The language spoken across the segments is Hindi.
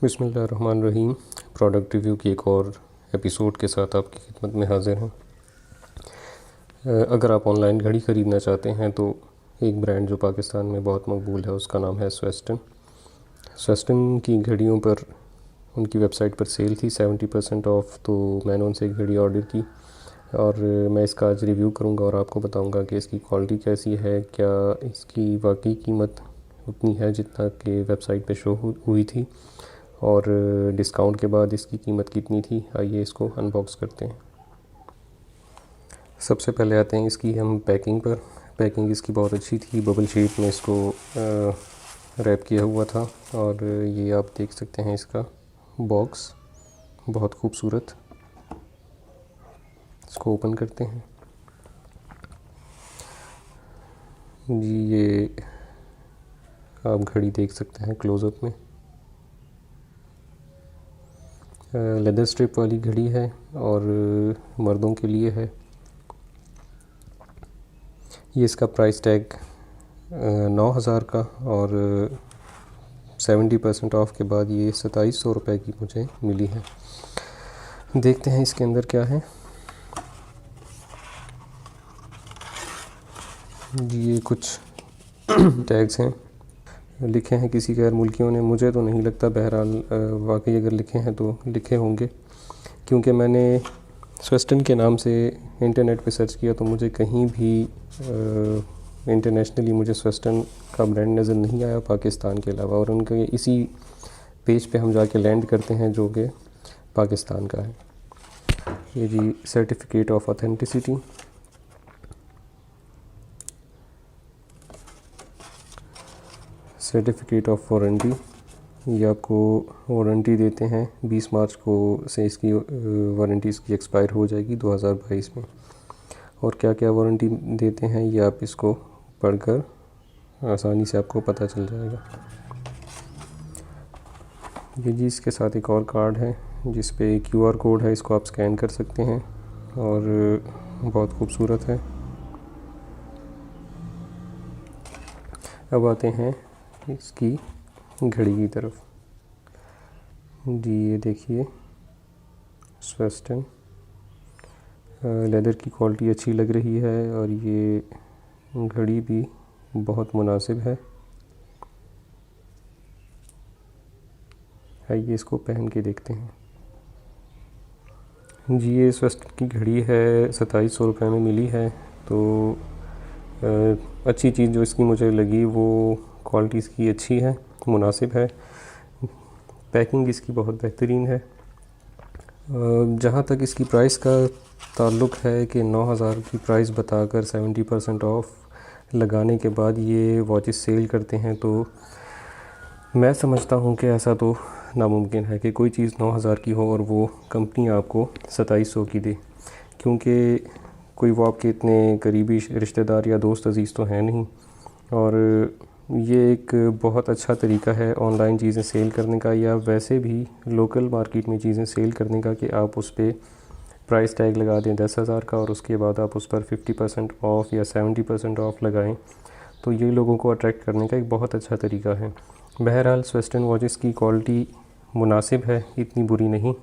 बिस्मिल्लाहिर्रहमानिर्रहीम। प्रोडक्ट रिव्यू की एक और एपिसोड के साथ आपकी खिदमत में हाज़िर हैं। अगर आप ऑनलाइन घड़ी ख़रीदना चाहते हैं तो एक ब्रांड जो पाकिस्तान में बहुत मकबूल है उसका नाम है स्वेस्टन। स्वेस्टन की घड़ियों पर उनकी वेबसाइट पर सेल थी 70% ऑफ, तो मैंने उनसे एक घड़ी ऑर्डर की और मैं इसका आज रिव्यू करूंगा और आपको बताऊंगा कि इसकी क्वालिटी कैसी है, क्या इसकी वाकई कीमत उतनी है जितना कि वेबसाइट पे शो हुई थी और डिस्काउंट के बाद इसकी कीमत कितनी थी। आइए इसको अनबॉक्स करते हैं। सबसे पहले आते हैं इसकी हम पैकिंग पर। पैकिंग इसकी बहुत अच्छी थी, बबल शीट में इसको रैप किया हुआ था और ये आप देख सकते हैं इसका बॉक्स बहुत खूबसूरत। इसको ओपन करते हैं जी। ये आप घड़ी देख सकते हैं क्लोज़अप में। लेदर स्ट्रिप वाली घड़ी है और मर्दों के लिए है। ये इसका प्राइस टैग 9,000 का और 70% ऑफ के बाद ये 2700 रुपये की मुझे मिली है। देखते हैं इसके अंदर क्या है जी। ये कुछ टैग्स हैं, लिखे हैं किसी गैर मुल्कियों ने, मुझे तो नहीं लगता। बहरहाल वाकई अगर लिखे हैं तो लिखे होंगे, क्योंकि मैंने स्वेस्टन के नाम से इंटरनेट पे सर्च किया तो मुझे कहीं भी इंटरनेशनली मुझे स्वेस्टन का ब्रांड नज़र नहीं आया पाकिस्तान के अलावा। और उनके इसी पेज पे हम जाके लैंड करते हैं जो कि पाकिस्तान का है। ये जी certificate of authenticity, certificate of warranty. ये आपको वारंटी देते हैं 20 मार्च को से इसकी वारंटी इसकी एक्सपायर हो जाएगी 2022 में। और क्या क्या वारंटी देते हैं ये आप इसको पढ़कर आसानी से आपको पता चल जाएगा। ये जी इसके साथ एक और कार्ड है जिस पे QR कोड है, इसको आप स्कैन कर सकते हैं और बहुत खूबसूरत है। अब आते हैं इसकी घड़ी की तरफ जी। ये देखिए स्वेस्टन, लेदर की क्वालिटी अच्छी लग रही है और ये घड़ी भी बहुत मुनासिब है। आइए इसको पहन के देखते हैं जी। ये स्वेस्टन की घड़ी है, 2700 रुपये में मिली है। तो अच्छी चीज़ जो इसकी मुझे लगी वो क्वालिटी इसकी अच्छी है, मुनासिब है। पैकिंग इसकी बहुत बेहतरीन है। जहाँ तक इसकी प्राइस का ताल्लुक़ है कि 9,000 की प्राइस बताकर 70% ऑफ लगाने के बाद ये वॉचेस सेल करते हैं, तो मैं समझता हूँ कि ऐसा तो नामुमकिन है कि कोई चीज़ 9,000 की हो और वो कंपनी आपको 2700 की दे, क्योंकि कोई वो आपके इतने करीबी रिश्तेदार या दोस्त अजीज़ तो हैं नहीं। और ये एक बहुत अच्छा तरीका है ऑनलाइन चीज़ें सेल करने का या वैसे भी लोकल मार्केट में चीज़ें सेल करने का कि आप उस पर प्राइस टैग लगा दें 10,000 का और उसके बाद आप उस पर 50% ऑफ़ या 70% ऑफ़ लगाएं, तो ये लोगों को अट्रैक्ट करने का एक बहुत अच्छा तरीका है। बहरहाल स्वेस्टन वॉचेस की क्वालिटी मुनासिब है, इतनी बुरी नहीं,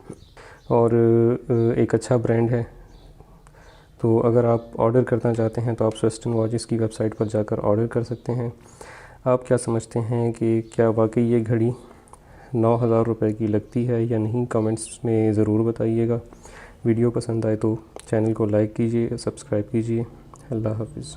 और एक अच्छा ब्रांड है। तो अगर आप ऑर्डर करना चाहते हैं तो आप स्वेस्टन वॉचेस की वेबसाइट पर जाकर ऑर्डर कर सकते हैं। आप क्या समझते हैं कि क्या वाकई ये घड़ी 9,000 रुपये की लगती है या नहीं? कमेंट्स में ज़रूर बताइएगा। वीडियो पसंद आए तो चैनल को लाइक कीजिए, सब्सक्राइब कीजिए। अल्लाह हाफ़िज़।